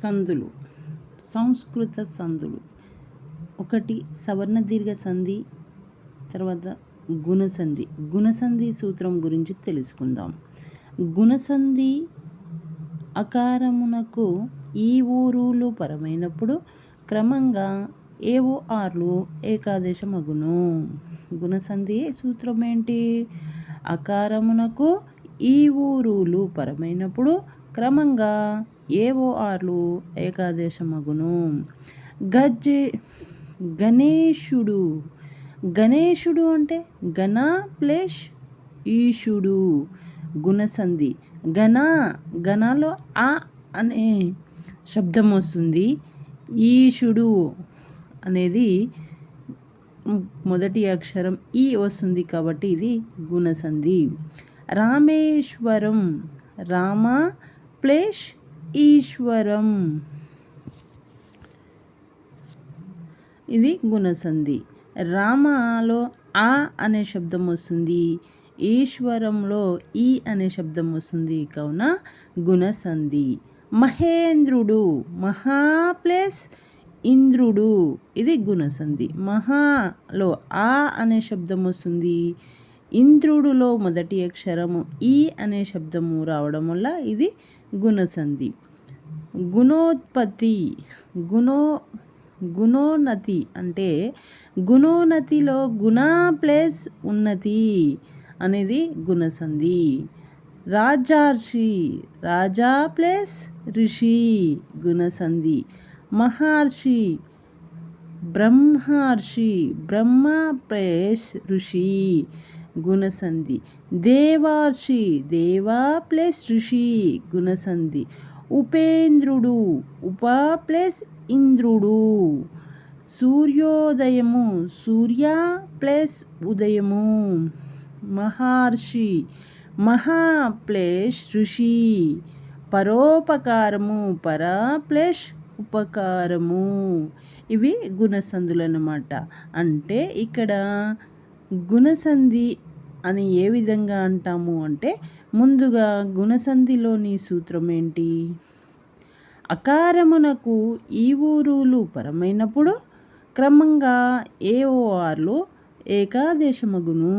సందులు, సంస్కృత సందులు. ఒకటి సవర్ణ దీర్ఘ సంధి, తర్వాత గుణసంధి. గుణసంధి సూత్రం గురించి తెలుసుకుందాం. గుణసంధి అకారమునకు ఈ ఊరులు పరమైనప్పుడు క్రమంగా ఏవో ఆర్లు ఏకాదేశమగును. గుణసంధి సూత్రం ఏంటి? అకారమునకు ఈ ఊరులు పరమైనప్పుడు క్రమంగా ఏవో ఆర్లు ఏకాదేశమగును. గణేశుడు. గణేశుడు అంటే గణ ప్లస్ ఈశుడు. గుణసంధి. గణలో ఆ అనే శబ్దం వస్తుంది. ఈశుడు అనేది మొదటి అక్షరం ఈ వస్తుంది కాబట్టి ఇది గుణసంధి. రామేశ్వరం. రామ ప్లస్ ఈశ్వరం, ఇది గుణసంధి. రామలో ఆ అనే శబ్దం వస్తుంది, ఈశ్వరంలో ఈ అనే శబ్దం వస్తుంది కావున గుణసంధి. మహేంద్రుడు. మహా ప్లస్ ఇంద్రుడు, ఇది గుణసంధి. మహాలో ఆ అనే శబ్దం వస్తుంది, ఇంద్రుడులో మొదటి అక్షరము ఈ అనే శబ్దము రావడం వల్ల ఇది గుణసంధి. గుణోత్పత్తి. గుణోన్నతి అంటే గుణోన్నతిలో గుణ ప్లస్ ఉన్నతి అనేది గుణసంధి. రాజర్షి. రాజా ప్లస్ ఋషి, గుణసంధి. మహర్షి. బ్రహ్మర్షి. బ్రహ్మ ప్లస్ ఋషి, గుణసంధి. దేవర్షి. దేవ ప్లస్ ఋషి, గుణసంధి. ఉపేంద్రుడు. ఉప ప్లస్ ఇంద్రుడు. సూర్యోదయము. సూర్య ప్లస్ ఉదయము. మహర్షి. మహా ప్లస్ ఋషి. పరోపకారము. పర ప్లస్ ఉపకారము. ఇవి గుణసంధులు అన్నమాట. అంటే ఇక్కడ గుణసంధి అని ఏ విధంగా అంటాము అంటే, ముందుగా గుణసంధిలోని సూత్రం ఏంటి? అకారమునకు ఈ ఊరులు పరమైనప్పుడు క్రమంగా ఏఓఆర్లు ఏకాదేశమగును.